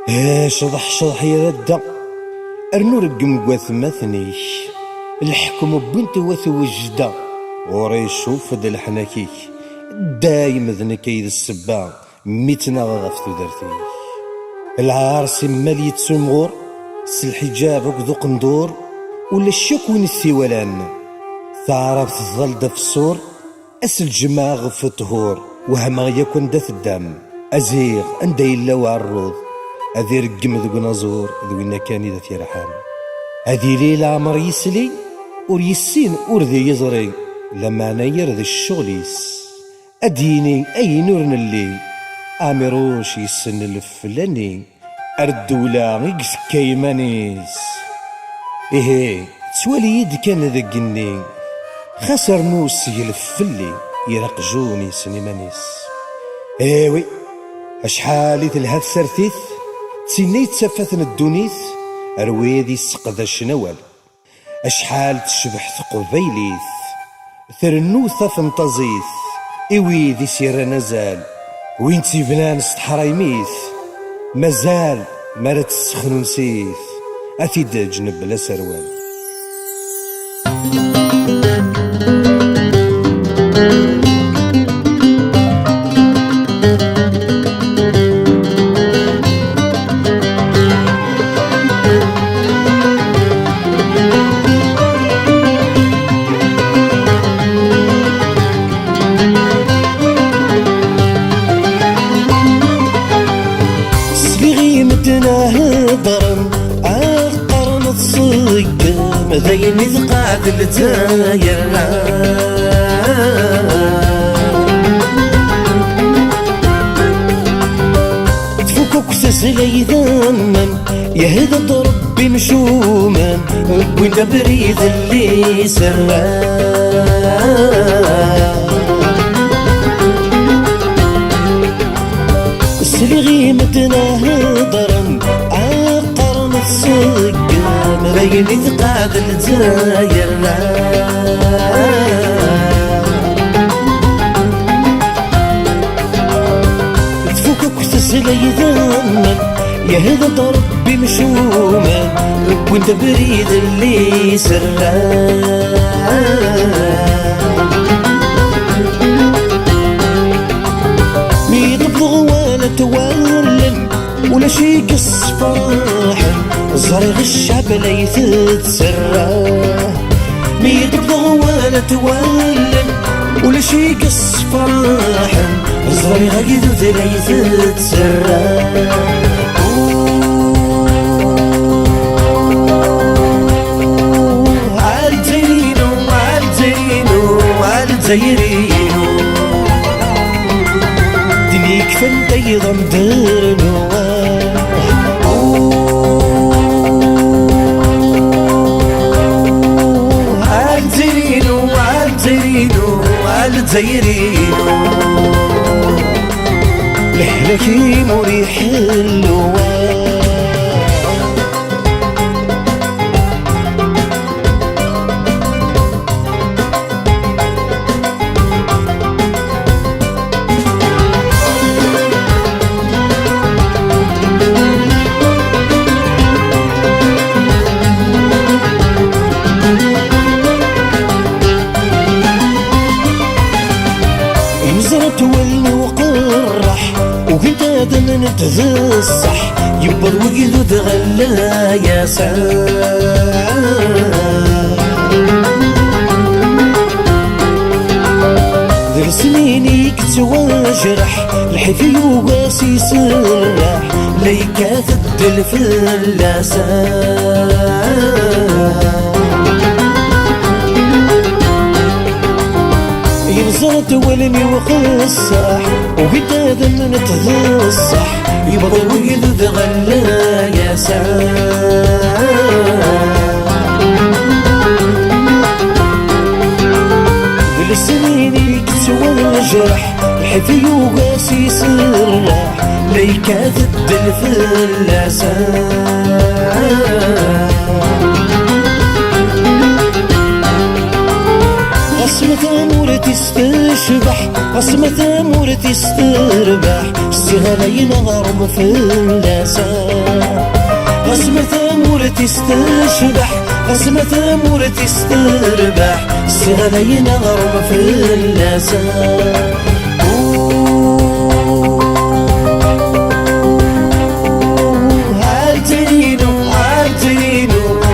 شضح شضح يا ردا ارنو رقم قواثماثنيك الحكم بنت وثوجدا وري شوف د الحناكيك دايم ذنك يد السبا ميتنا غاف تودرتيك العرس مال يتسمغور سالحجاب وكذو قندور ولا الشك وين الثيولان تعرف تظل دا في الصور أس الجماع غف الطهور وهما يكون دا في الدم أزيغ أندا إلا وعروض أذي رقم ذو نزور ذو نكاني ذا تيرحام هذي ليلة عمر يسلي ور يسين ور ذي يزري لما نير ذي الشغليس أديني أي نور نلي أميروش يسن الفلاني أردولا يقس كيمانيس إيه تسوالي يد كان ذقني خسر موس يلفلي يرقجوني سنيمانيس ايوي اشحالي تلهف سرثيث تسيني تسفثن الدونيث ارويدي السقذا الشنوال اشحال تشبح ثقبيليث ثرنوثة فنطزيث ايوي ذي سير نزال وين تيبنان استحرايميث مازال مرت السخن نسيث اثيد جنب لا سروال هضرن عقرن الصيق مذين ثقعد التاير تفكك تسلي ذمم يهدد ربي مشوما وين بريد اللي سرى سلغي متنا هضرن عقرن الصيق مبين ثقعد التاير تفكك تسلي ذمم يهدد ربي مشوما وانت بريد اللي سرى تولن ولا شي قص فرحن صريغ الشعب ليث تسرى ميد بضغ ولا تولن ولا شي قص فرحن صريغ قيد ليث تسرى عالجينو عالجينو عالجيرينو دنيك فانت يضم درنو عالجيرينو عالجيرينو عالجيرينو لحلكي مريح اللوان تولي وقرح وكنت هذا نتذ الصح يبر وقيدو تغلى يا ذر سنينيك تواجرح الحفي وقاسي سرح ليكا ثد في اللسان يبزرت ولمي وقصح وقد ذن نتذصح يبضل وقد ذغلى يا ذل السنين يكتوى جرح الحفي وقاسي سرح ليكا ذد الفلسان غصمة أمور تستاهل تشبح قسمة ثمور تستربح استغلين غرم في اللسان قسمة ثمور تستشبح قسمة ثمور تستربح استغلين غرم في اللسان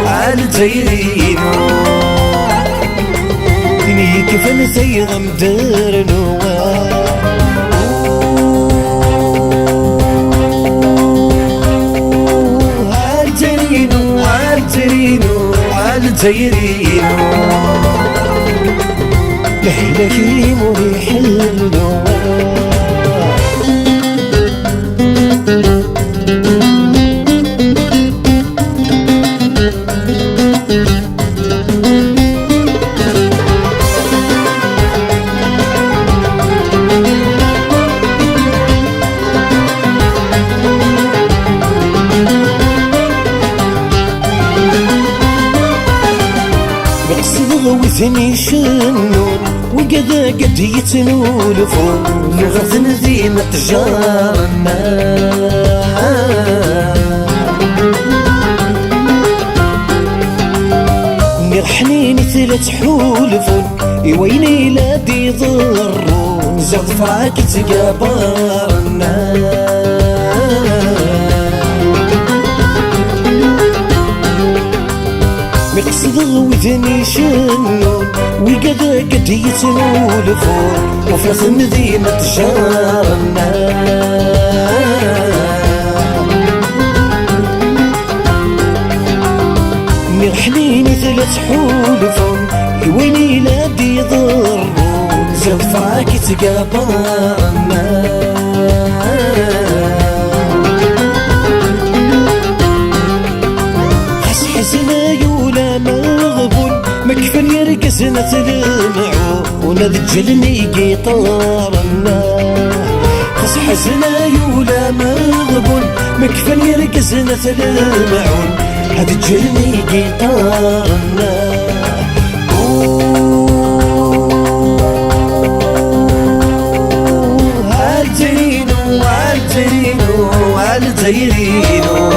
عالتيرينو دنيا كيف نثيغ مدار نواه عالتيرينو عالتيرينو عالتيرينو لحلكي مريح النواه غوثني شنون وقذا قد يتنولفون يغثن ذيمة جارنا نرحنيني ثلاث حولفون ويني لا دي ضرون زغفاك تقابرنا مقصد غوثني شنون وقذا قد يتنولفون وفي ذيمة جارنا نرحليني ثلاث حولفون ويني لا دي ضرون زغفاك تقابرنا حسنا يولا مغبون مكفن يرقسنا تلمعو ونذجلني قيطارنا خس حسنا يولا مغبون مكفن يرقسنا تلمعون هذجلني قيطارنا عالتيرينو عالتيرينو عالتيرينو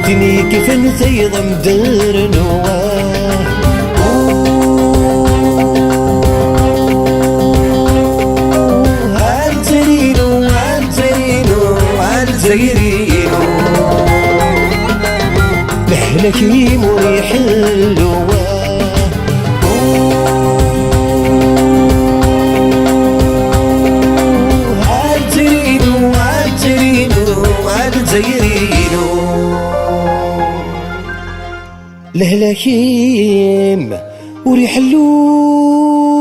دنيا كيف نثيض مدار نواه عالتيرينو عالتيرينو عالتيرينو لحلكي مريح النواه عالتيرينو عالتيرينو عالتيرينو لهلاكيم وريحلو